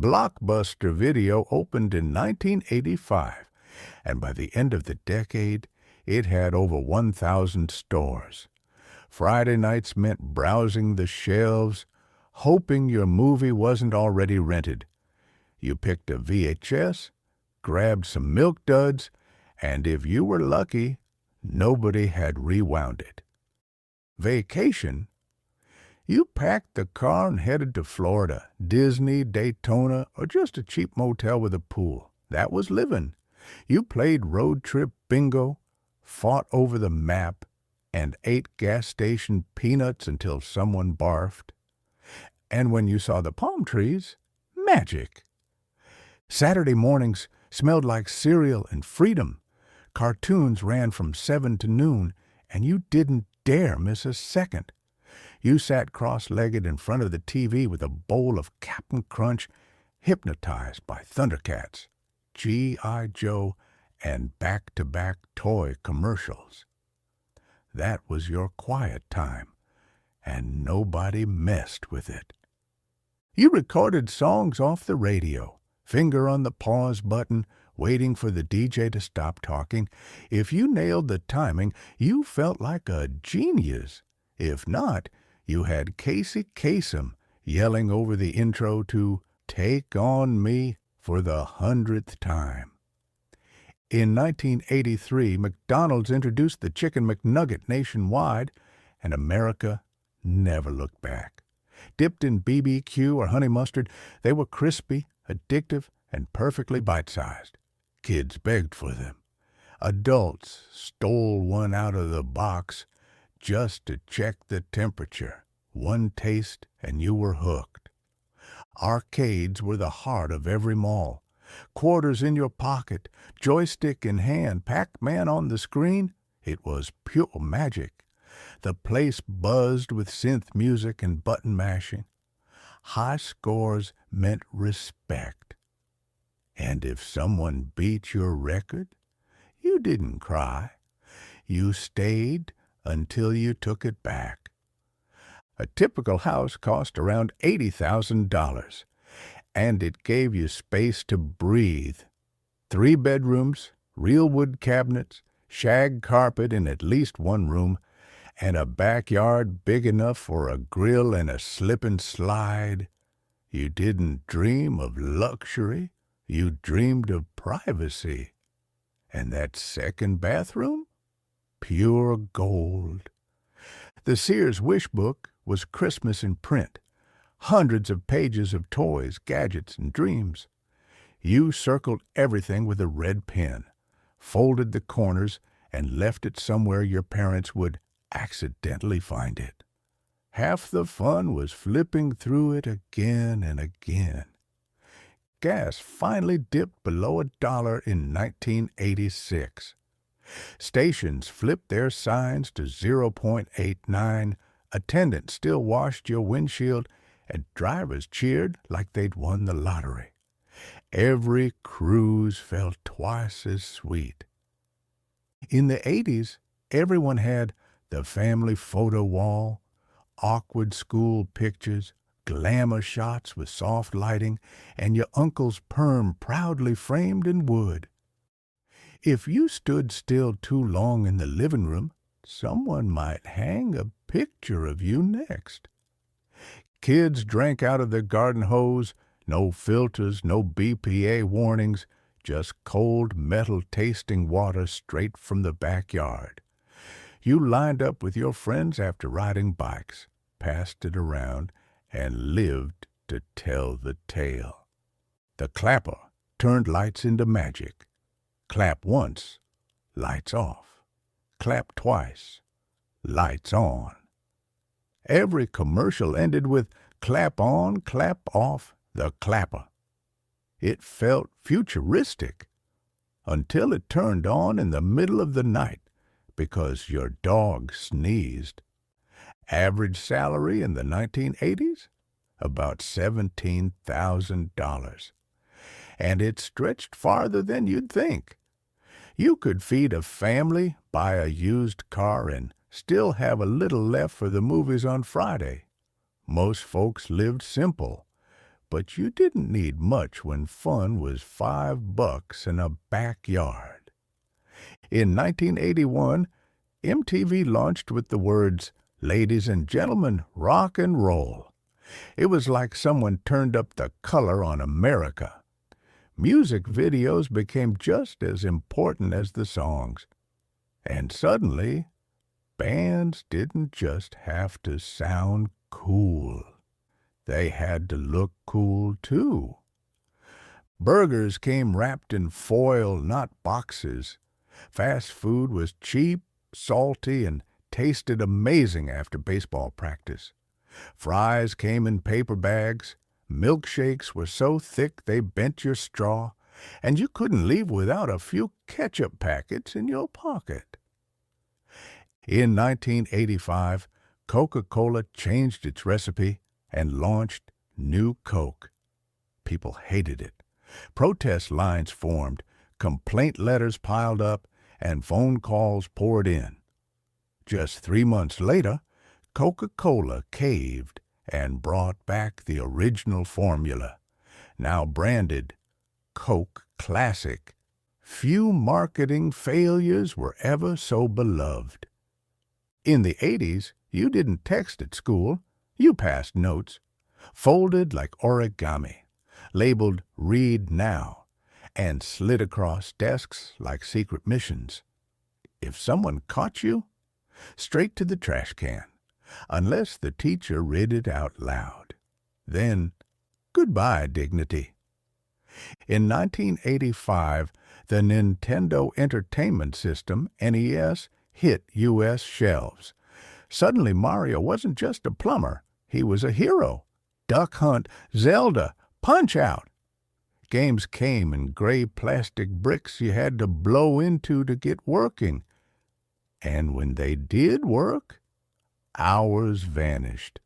Blockbuster Video opened in 1985, and by the end of the decade, it had over 1,000 stores. Friday nights meant browsing the shelves, hoping your movie wasn't already rented. You picked a VHS, grabbed some Milk Duds, and if you were lucky, nobody had rewound it. Vacation? You packed the car and headed to Florida, Disney, Daytona, or just a cheap motel with a pool. That was living. You played road trip bingo, fought over the map, and ate gas station peanuts until someone barfed. And when you saw the palm trees, magic. Saturday mornings smelled like cereal and freedom. Cartoons ran from 7 to noon, and you didn't dare miss a second. You sat cross-legged in front of the TV with a bowl of Cap'n Crunch, hypnotized by Thundercats, G.I. Joe, and back-to-back toy commercials. That was your quiet time, and nobody messed with it. You recorded songs off the radio, finger on the pause button, waiting for the DJ to stop talking. If you nailed the timing, you felt like a genius. If not, you had Casey Kasem yelling over the intro to Take On Me for the 100th time. In 1983, McDonald's introduced the Chicken McNugget nationwide, and America never looked back. Dipped in BBQ or honey mustard, they were crispy, addictive, and perfectly bite-sized. Kids begged for them. Adults stole one out of the box just to check the temperature. One taste and you were hooked. Arcades were the heart of every mall. Quarters in your pocket, joystick in hand, Pac-Man on the screen. It was pure magic. The place buzzed with synth music and button mashing. High scores meant respect. And if someone beat your record, you didn't cry. You stayed until you took it back. A typical house cost around $80,000, and it gave you space to breathe. 3 bedrooms, real wood cabinets, shag carpet in at least one room, and a backyard big enough for a grill and a slip and slide. You didn't dream of luxury. You dreamed of privacy. And that second bathroom? Pure gold. The Sears Wish Book was Christmas in print. Hundreds of pages of toys, gadgets, and dreams. You circled everything with a red pen, folded the corners, and left it somewhere your parents would accidentally find it. Half the fun was flipping through it again and again. Gas finally dipped below $1 in 1986. Stations flipped their signs to 0.89, attendants still washed your windshield, and drivers cheered like they'd won the lottery. Every cruise felt twice as sweet. In the 80s, everyone had the family photo wall, awkward school pictures, glamour shots with soft lighting, and your uncle's perm proudly framed in wood. If you stood still too long in the living room, someone might hang a picture of you next. Kids drank out of their garden hose, no filters, no BPA warnings, just cold metal-tasting water straight from the backyard. You lined up with your friends after riding bikes, passed it around, and lived to tell the tale. The clapper turned lights into magic. Clap once, lights off. Clap twice, lights on. Every commercial ended with clap on, clap off, the clapper. It felt futuristic until it turned on in the middle of the night because your dog sneezed. Average salary in the 1980s? About $17,000. And it stretched farther than you'd think. You could feed a family, buy a used car, and still have a little left for the movies on Friday. Most folks lived simple, but you didn't need much when fun was $5 in a backyard. In 1981, MTV launched with the words, "Ladies and gentlemen, rock and roll." It was like someone turned up the color on America. Music videos became just as important as the songs. And suddenly, bands didn't just have to sound cool. They had to look cool, too. Burgers came wrapped in foil, not boxes. Fast food was cheap, salty, and tasted amazing after baseball practice. Fries came in paper bags. Milkshakes were so thick they bent your straw, and you couldn't leave without a few ketchup packets in your pocket. In 1985, Coca-Cola changed its recipe and launched New Coke. People hated it. Protest lines formed, complaint letters piled up, and phone calls poured in. Just 3 months later, Coca-Cola caved and brought back the original formula, now branded Coke Classic. Few marketing failures were ever so beloved. In the 80s, you didn't text at school. You passed notes, folded like origami, labeled "Read Now," and slid across desks like secret missions. If someone caught you, straight to the trash can, unless the teacher read it out loud. Then, goodbye, dignity. In 1985, the Nintendo Entertainment System, NES, hit U.S. shelves. Suddenly, Mario wasn't just a plumber. He was a hero. Duck Hunt, Zelda, Punch-Out! Games came in gray plastic bricks you had to blow into to get working. And when they did work, hours vanished.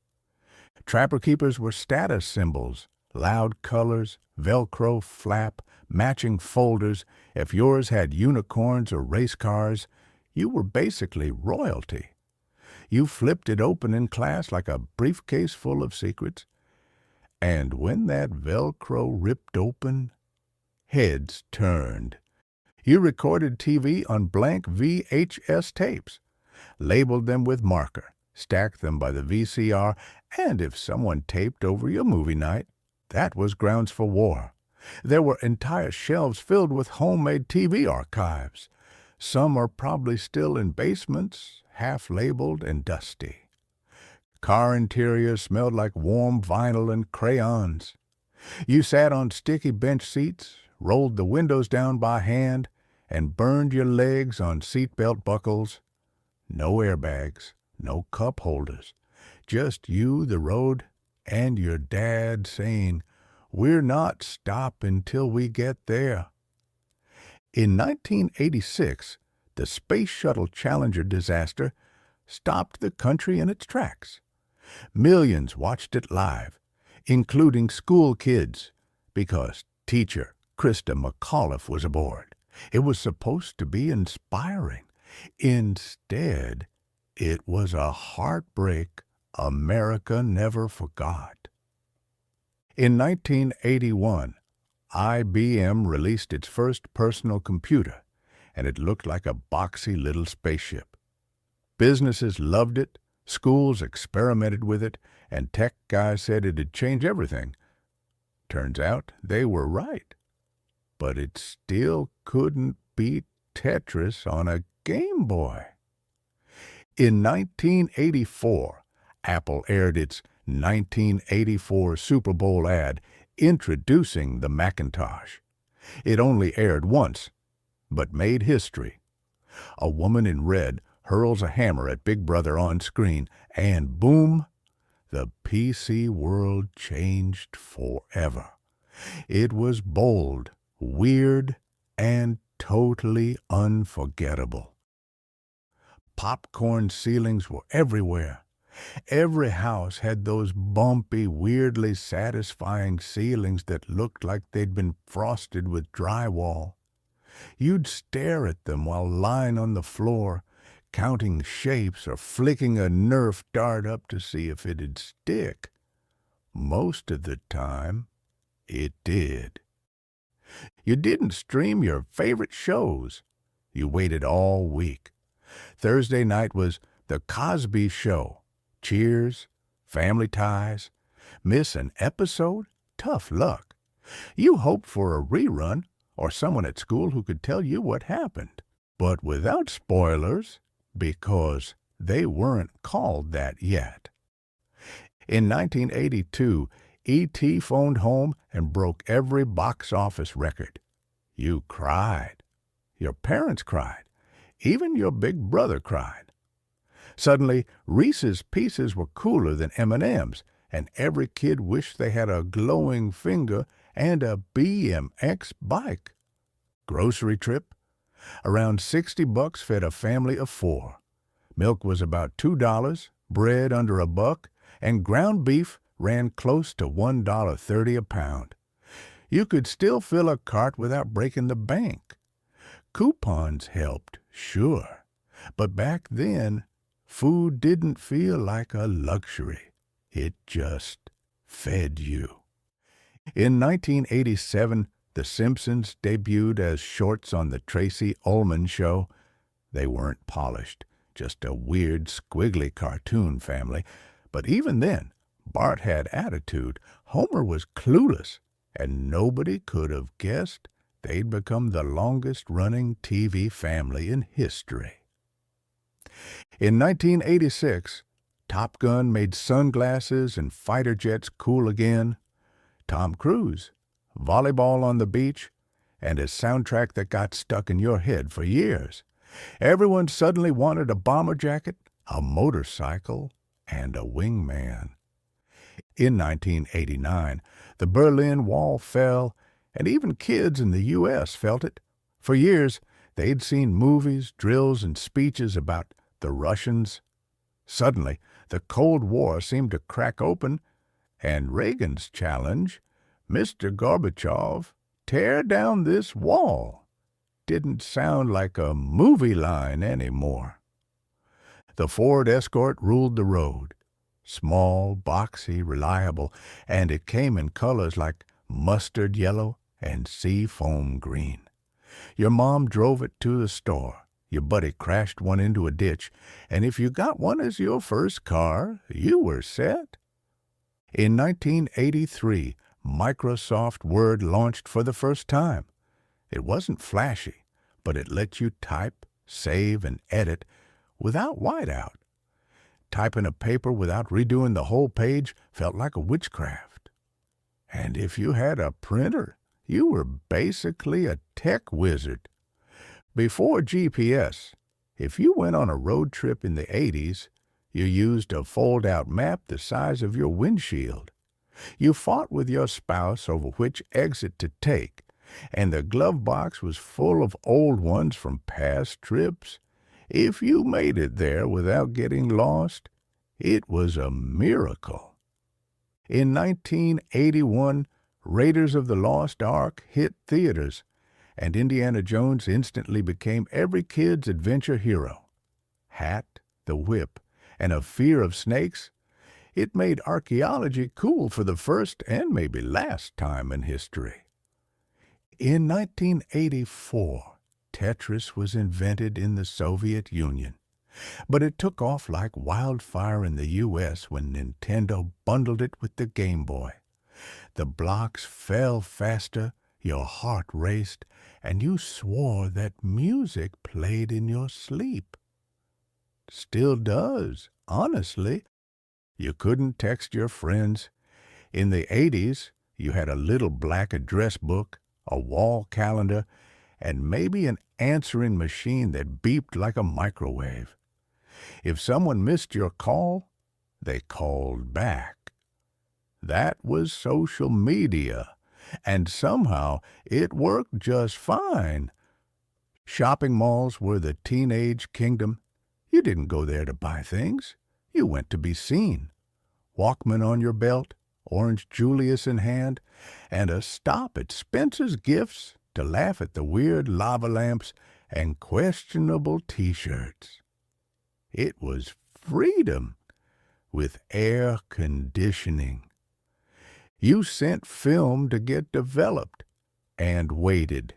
Trapper Keepers were status symbols, loud colors, Velcro flap, matching folders. If yours had unicorns or race cars, you were basically royalty. You flipped it open in class like a briefcase full of secrets. And when that Velcro ripped open, heads turned. You recorded TV on blank VHS tapes, labeled them with marker, stacked them by the VCR, and if someone taped over your movie night, that was grounds for war. There were entire shelves filled with homemade TV archives. Some are probably still in basements, half-labeled and dusty. Car interiors smelled like warm vinyl and crayons. You sat on sticky bench seats, rolled the windows down by hand, and burned your legs on seatbelt buckles. No airbags, no cup holders. Just you, the road, and your dad saying, "We're not stopping till we get there." In 1986, the Space Shuttle Challenger disaster stopped the country in its tracks. Millions watched it live, including school kids, because teacher Krista McAuliffe was aboard. It was supposed to be inspiring. Instead, it was a heartbreak America never forgot. In 1981, IBM released its first personal computer, and it looked like a boxy little spaceship. Businesses loved it, schools experimented with it, and tech guys said it'd change everything. Turns out they were right. But it still couldn't beat Tetris on a Game Boy. In 1984, Apple aired its 1984 Super Bowl ad introducing the Macintosh. It only aired once, but made history. A woman in red hurls a hammer at Big Brother on screen, and boom, the PC world changed forever. It was bold, weird, and totally unforgettable. Popcorn ceilings were everywhere. Every house had those bumpy, weirdly satisfying ceilings that looked like they'd been frosted with drywall. You'd stare at them while lying on the floor, counting shapes or flicking a Nerf dart up to see if it'd stick. Most of the time, It did. You didn't stream your favorite shows. You waited all week. Thursday night was The Cosby Show. Cheers, Family Ties. Miss an episode? Tough luck. You hoped for a rerun or someone at school who could tell you what happened, but without spoilers, because they weren't called that yet. In 1982, E.T. phoned home and broke every box office record. You cried. Your parents cried. Even your big brother cried. Suddenly, Reese's Pieces were cooler than M&M's, and every kid wished they had a glowing finger and a BMX bike. Grocery trip? Around $60 fed a family of 4. Milk was about $2, bread under $1, and ground beef ran close to $1.30 a pound. You could still fill a cart without breaking the bank. Coupons helped, sure, but back then, food didn't feel like a luxury. It just fed you. In 1987, The Simpsons debuted as shorts on the Tracy Ullman Show. They weren't polished, just a weird, squiggly cartoon family. But even then, Bart had attitude, Homer was clueless, and nobody could have guessed they'd become the longest-running TV family in history. In 1986, Top Gun made sunglasses and fighter jets cool again. Tom Cruise, volleyball on the beach, and a soundtrack that got stuck in your head for years. Everyone suddenly wanted a bomber jacket, a motorcycle, and a wingman. In 1989, the Berlin Wall fell, and even kids in the U.S. felt it. For years, they'd seen movies, drills, and speeches about the Russians. Suddenly, the Cold War seemed to crack open, and Reagan's challenge, Mr. Gorbachev, tear down this wall, didn't sound like a movie line anymore. The Ford Escort ruled the road. Small, boxy, reliable, and it came in colors like mustard yellow and seafoam green. Your mom drove it to the store. Your buddy crashed one into a ditch, and if you got one as your first car, you were set. In 1983, Microsoft Word launched for the first time. It wasn't flashy, but it let you type, save, and edit without whiteout. Typing a paper without redoing the whole page felt like a witchcraft. And if you had a printer, you were basically a tech wizard. Before GPS, if you went on a road trip in the 80s, you used a fold-out map the size of your windshield. You fought with your spouse over which exit to take, and the glove box was full of old ones from past trips. If you made it there without getting lost, it was a miracle. In 1981, Raiders of the Lost Ark hit theaters, and Indiana Jones instantly became every kid's adventure hero. Hat, the whip, and a fear of snakes, it made archaeology cool for the first and maybe last time in history. In 1984, Tetris was invented in the Soviet Union, but it took off like wildfire in the U.S. when Nintendo bundled it with the Game Boy. The blocks fell faster, your heart raced, and you swore that music played in your sleep. Still does, honestly. You couldn't text your friends. In the 80s, you had a little black address book, a wall calendar, and maybe an answering machine that beeped like a microwave. If someone missed your call, they called back. That was social media, and somehow it worked just fine. Shopping malls were the teenage kingdom. You didn't go there to buy things. You went to be seen. Walkman on your belt, Orange Julius in hand, and a stop at Spencer's Gifts to laugh at the weird lava lamps and questionable T-shirts. It was freedom with air conditioning. You sent film to get developed and waited.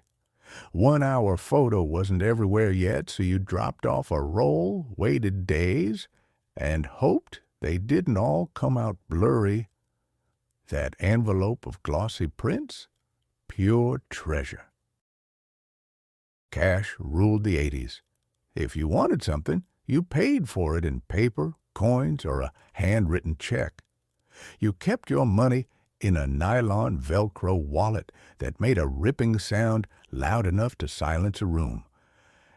1 hour photo wasn't everywhere yet, so you dropped off a roll, waited days, and hoped they didn't all come out blurry. That envelope of glossy prints? Pure treasure. Cash ruled the 80s. If you wanted something, you paid for it in paper, coins, or a handwritten check. You kept your money in a nylon Velcro wallet that made a ripping sound loud enough to silence a room.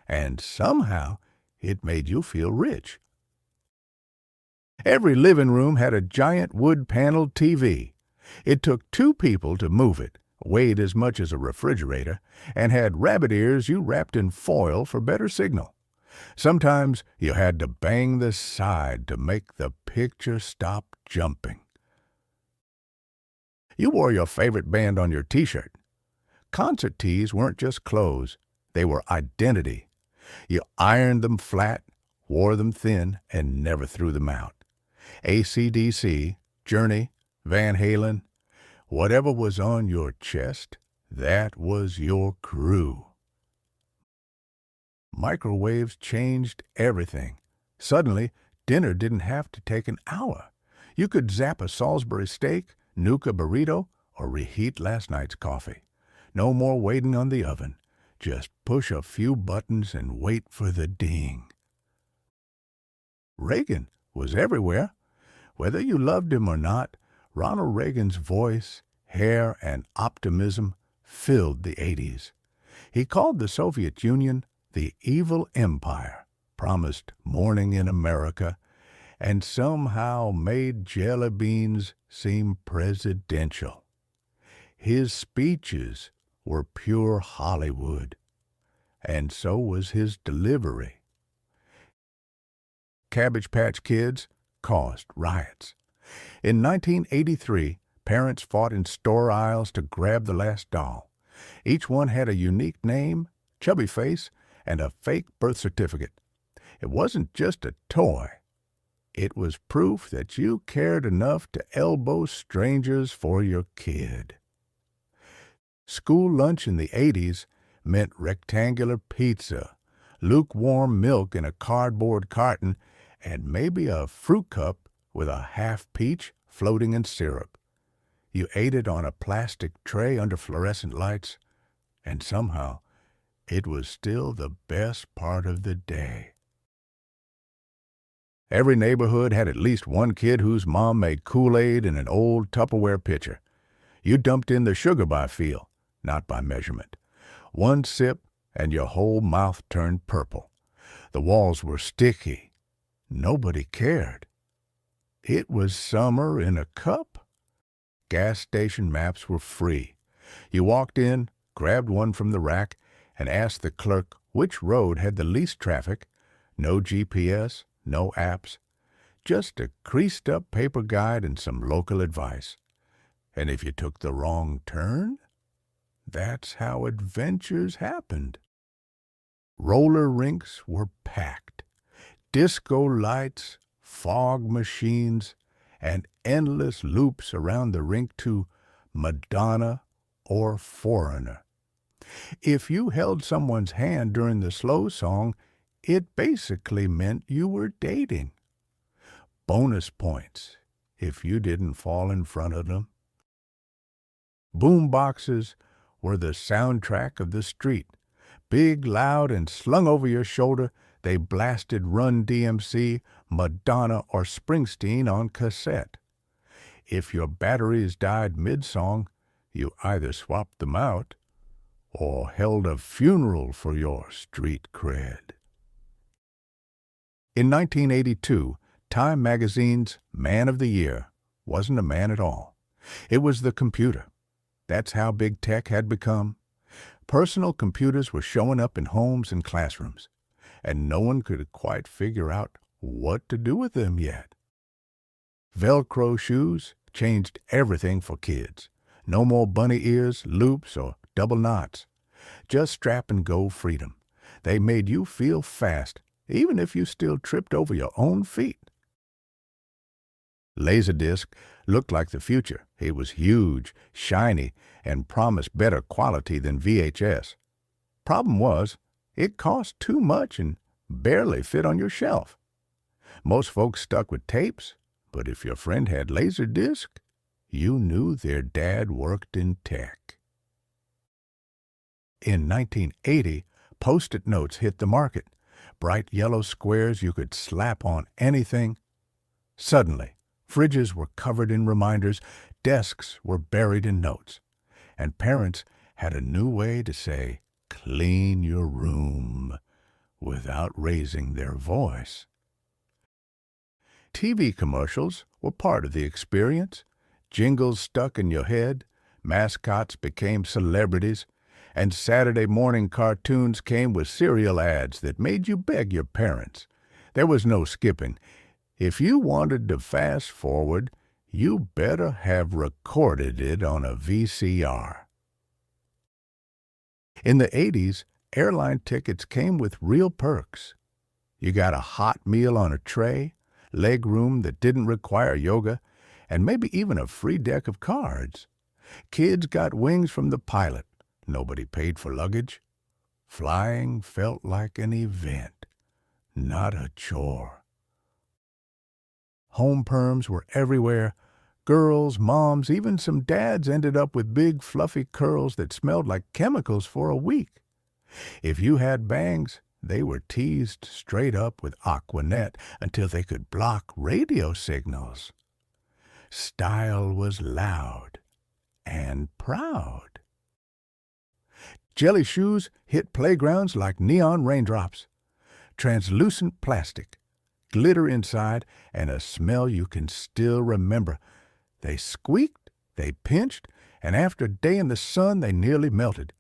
And somehow it made you feel rich. Every living room had a giant wood-paneled TV. It took 2 people to move it, weighed as much as a refrigerator, and had rabbit ears you wrapped in foil for better signal. Sometimes you had to bang the side to make the picture stop jumping. You wore your favorite band on your T-shirt. Concert tees weren't just clothes. They were identity. You ironed them flat, wore them thin, and never threw them out. AC/DC, Journey, Van Halen, whatever was on your chest, that was your crew. Microwaves changed everything. Suddenly, dinner didn't have to take an hour. You could zap a Salisbury steak, nuke a burrito, or reheat last night's coffee. No more waiting on the oven. Just push a few buttons and wait for the ding. Reagan was everywhere. Whether you loved him or not, Ronald Reagan's voice, hair, and optimism filled the 80s. He called the Soviet Union the evil empire, promised morning in America, and somehow made jelly beans seem presidential. His speeches were pure Hollywood, and so was his delivery. Cabbage Patch Kids caused riots. In 1983, parents fought in store aisles to grab the last doll. Each one had a unique name, chubby face, and a fake birth certificate. It wasn't just a toy. It was proof that you cared enough to elbow strangers for your kid. School lunch in the 80s meant rectangular pizza, lukewarm milk in a cardboard carton, and maybe a fruit cup with a half peach floating in syrup. You ate it on a plastic tray under fluorescent lights, and somehow it was still the best part of the day. Every neighborhood had at least one kid whose mom made Kool-Aid in an old Tupperware pitcher. You dumped in the sugar by feel, not by measurement. One sip, and your whole mouth turned purple. The walls were sticky. Nobody cared. It was summer in a cup. Gas station maps were free. You walked in, grabbed one from the rack, and asked the clerk which road had the least traffic. No GPS, no apps, just a creased-up paper guide and some local advice. And if you took the wrong turn, that's how adventures happened. Roller rinks were packed. Disco lights, fog machines, and endless loops around the rink to Madonna or Foreigner. If you held someone's hand during the slow song, it basically meant you were dating. Bonus points if you didn't fall in front of them. Boom boxes were the soundtrack of the street. Big, loud, and slung over your shoulder, they blasted Run DMC, Madonna, or Springsteen on cassette. If your batteries died mid-song, you either swapped them out or held a funeral for your street cred. In 1982, Time magazine's Man of the Year wasn't a man at all. It was the computer. That's how big tech had become. Personal computers were showing up in homes and classrooms, and no one could quite figure out what to do with them yet. Velcro shoes changed everything for kids. No more bunny ears, loops, or double knots. Just strap-and-go freedom. They made you feel fast, even if you still tripped over your own feet. Laserdisc looked like the future. It was huge, shiny, and promised better quality than VHS. Problem was, it cost too much and barely fit on your shelf. Most folks stuck with tapes, but if your friend had Laserdisc, you knew their dad worked in tech. In 1980, Post-it notes hit the market, bright yellow squares you could slap on anything. Suddenly, fridges were covered in reminders, desks were buried in notes, and parents had a new way to say, "Clean your room," without raising their voice. TV commercials were part of the experience. Jingles stuck in your head, mascots became celebrities, and Saturday morning cartoons came with cereal ads that made you beg your parents. There was no skipping. If you wanted to fast forward, you better have recorded it on a VCR. In the 80s, airline tickets came with real perks. You got a hot meal on a tray, leg room that didn't require yoga, and maybe even a free deck of cards. Kids got wings from the pilot. Nobody paid for luggage. Flying felt like an event, not a chore. Home perms were everywhere. Girls, moms, even some dads ended up with big, fluffy curls that smelled like chemicals for a week. If you had bangs, they were teased straight up with Aquanet until they could block radio signals. Style was loud and proud. Jelly shoes hit playgrounds like neon raindrops. Translucent plastic, glitter inside, and a smell you can still remember. They squeaked, they pinched, and after a day in the sun they nearly melted.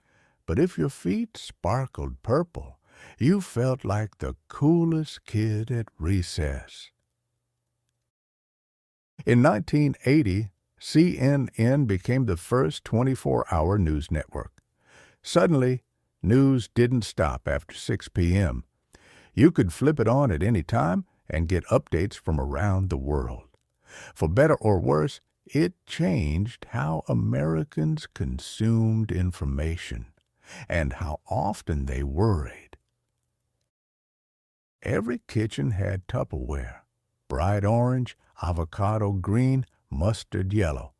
But if your feet sparkled purple, you felt like the coolest kid at recess. In 1980, CNN became the first 24-hour news network. Suddenly, news didn't stop after 6 p.m. You could flip it on at any time and get updates from around the world. For better or worse, it changed how Americans consumed information and how often they worried. Every kitchen had Tupperware, bright orange, avocado green, mustard yellow,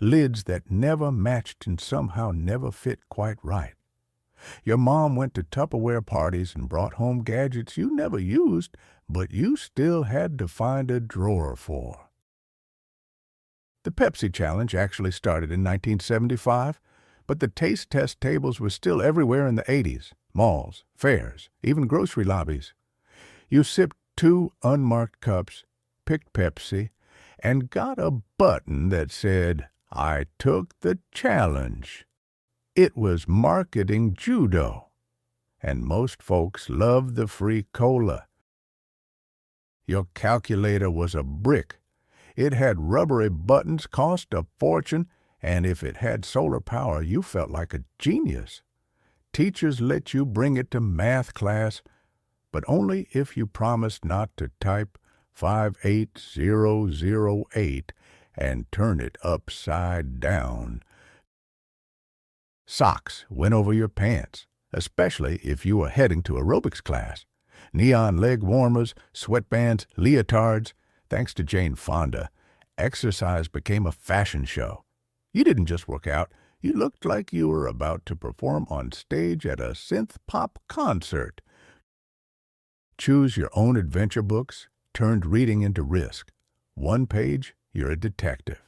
lids that never matched and somehow never fit quite right. Your mom went to Tupperware parties and brought home gadgets you never used, but you still had to find a drawer for. The Pepsi Challenge actually started in 1975, but the taste test tables were still everywhere in the 80s, malls, fairs, even grocery lobbies. You sipped 2 unmarked cups, picked Pepsi, and got a button that said, "I took the challenge." It was marketing judo, and most folks loved the free cola. Your calculator was a brick. It had rubbery buttons, cost a fortune, and if it had solar power, you felt like a genius. Teachers let you bring it to math class, but only if you promised not to type 58008 and turn it upside down. Socks went over your pants, especially if you were heading to aerobics class. Neon leg warmers, sweatbands, leotards. Thanks to Jane Fonda, exercise became a fashion show. You didn't just work out, you looked like you were about to perform on stage at a synth-pop concert. Choose Your Own Adventure books turned reading into risk. 1 page, you're a detective.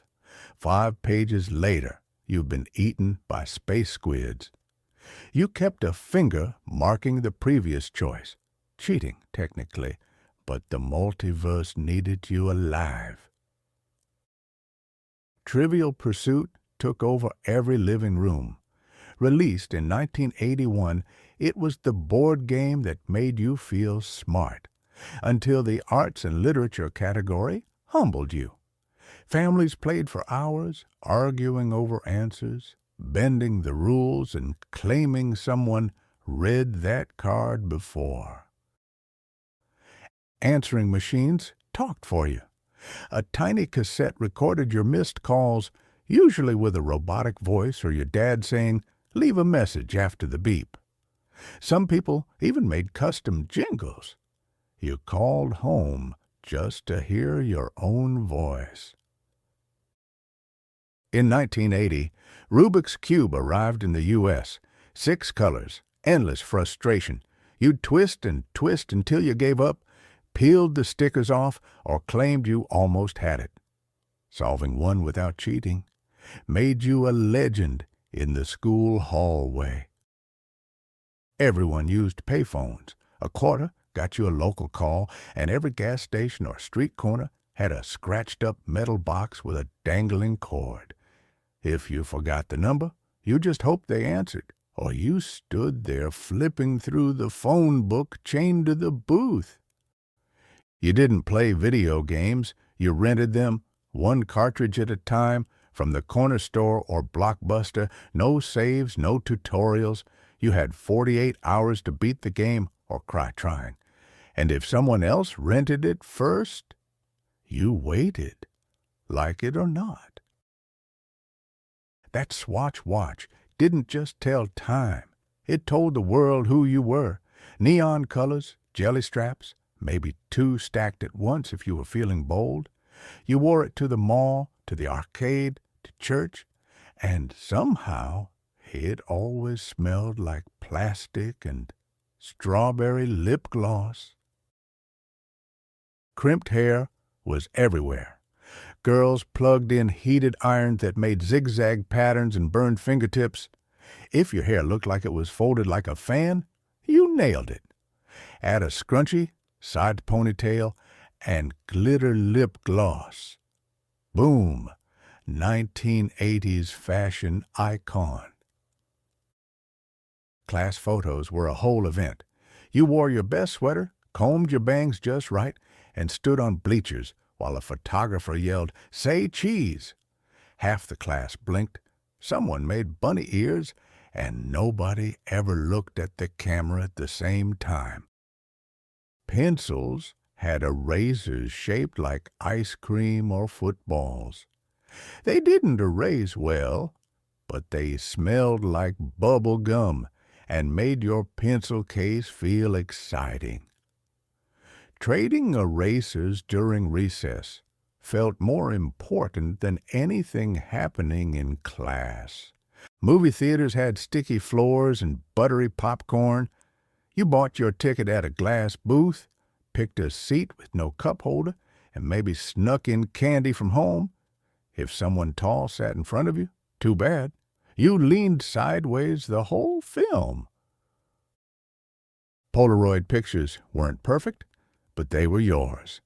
5 pages later, you've been eaten by space squids. You kept a finger marking the previous choice. Cheating, technically, but the multiverse needed you alive. Trivial Pursuit took over every living room. Released in 1981, it was the board game that made you feel smart, until the arts and literature category humbled you. Families played for hours, arguing over answers, bending the rules, and claiming someone read that card before. Answering machines talked for you. A tiny cassette recorded your missed calls, usually with a robotic voice or your dad saying, "Leave a message after the beep." Some people even made custom jingles. You called home just to hear your own voice. In 1980, Rubik's Cube arrived in the U.S. 6 colors, endless frustration. You'd twist and twist until you gave up, peeled the stickers off, or claimed you almost had it. Solving one without cheating made you a legend in the school hallway. Everyone used payphones. A quarter got you a local call, and every gas station or street corner had a scratched-up metal box with a dangling cord. If you forgot the number, you just hoped they answered, or you stood there flipping through the phone book chained to the booth. You didn't play video games. You rented them, one cartridge at a time, from the corner store or Blockbuster. No saves, no tutorials. You had 48 hours to beat the game or cry trying. And if someone else rented it first, you waited, like it or not. That Swatch watch didn't just tell time. It told the world who you were. Neon colors, jelly straps, maybe 2 stacked at once if you were feeling bold. You wore it to the mall, to the arcade, to church, and somehow it always smelled like plastic and strawberry lip gloss. Crimped hair was everywhere. Girls plugged in heated irons that made zigzag patterns and burned fingertips. If your hair looked like it was folded like a fan, you nailed it. Add a scrunchie, side ponytail, and glitter lip gloss. Boom! 1980s fashion icon. Class photos were a whole event. You wore your best sweater, combed your bangs just right, and stood on bleachers while a photographer yelled, "Say cheese!" Half the class blinked, someone made bunny ears, and nobody ever looked at the camera at the same time. Pencils had erasers shaped like ice cream or footballs. They didn't erase well, but they smelled like bubble gum and made your pencil case feel exciting. Trading erasers during recess felt more important than anything happening in class. Movie theaters had sticky floors and buttery popcorn. You bought your ticket at a glass booth, picked a seat with no cup holder, and maybe snuck in candy from home. If someone tall sat in front of you, too bad. You leaned sideways the whole film. Polaroid pictures weren't perfect, but they were yours.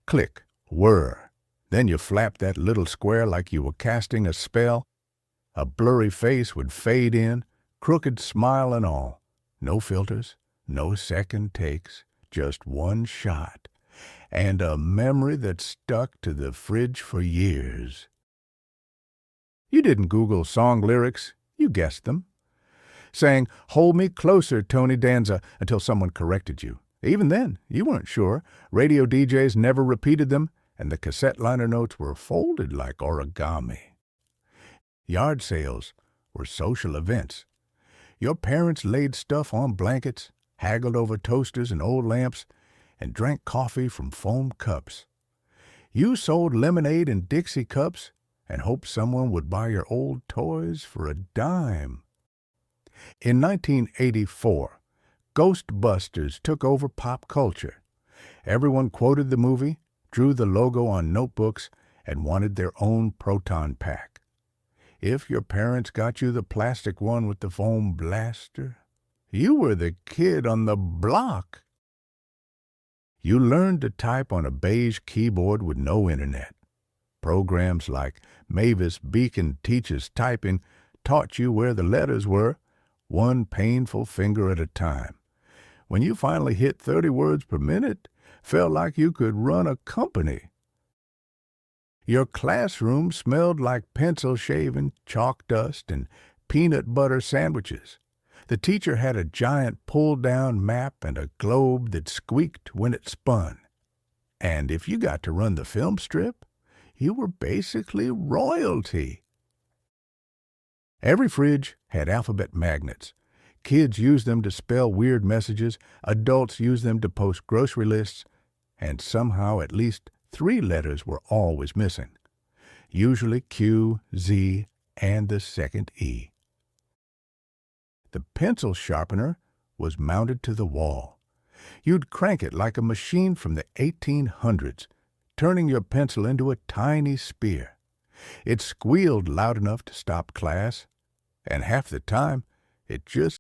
Click, whir. Then you flapped that little square like you were casting a spell. A blurry face would fade in, crooked smile and all. No filters, no second takes, just one shot, and a memory that stuck to the fridge for years. You didn't Google song lyrics, you guessed them. Saying, "Hold me closer, Tony Danza," until someone corrected you. Even then, you weren't sure. Radio DJs never repeated them, and the cassette liner notes were folded like origami. Yard sales were social events. Your parents laid stuff on blankets, haggled over toasters and old lamps, and drank coffee from foam cups. You sold lemonade in Dixie cups and hoped someone would buy your old toys for a dime. In 1984, Ghostbusters took over pop culture. Everyone quoted the movie, drew the logo on notebooks, and wanted their own proton pack. If your parents got you the plastic one with the foam blaster, you were the kid on the block. You learned to type on a beige keyboard with no internet. Programs like Mavis Beacon Teaches Typing taught you where the letters were, one painful finger at a time. When you finally hit 30 words per minute, felt like you could run a company. Your classroom smelled like pencil shaving, chalk dust, and peanut butter sandwiches. The teacher had a giant pull-down map and a globe that squeaked when it spun. And if you got to run the film strip, you were basically royalty. Every fridge had alphabet magnets. Kids used them to spell weird messages, adults used them to post grocery lists, and somehow at least 3 letters were always missing. Usually Q, Z, and the second E. The pencil sharpener was mounted to the wall. You'd crank it like a machine from the 1800s, turning your pencil into a tiny spear. It squealed loud enough to stop class, and half the time it just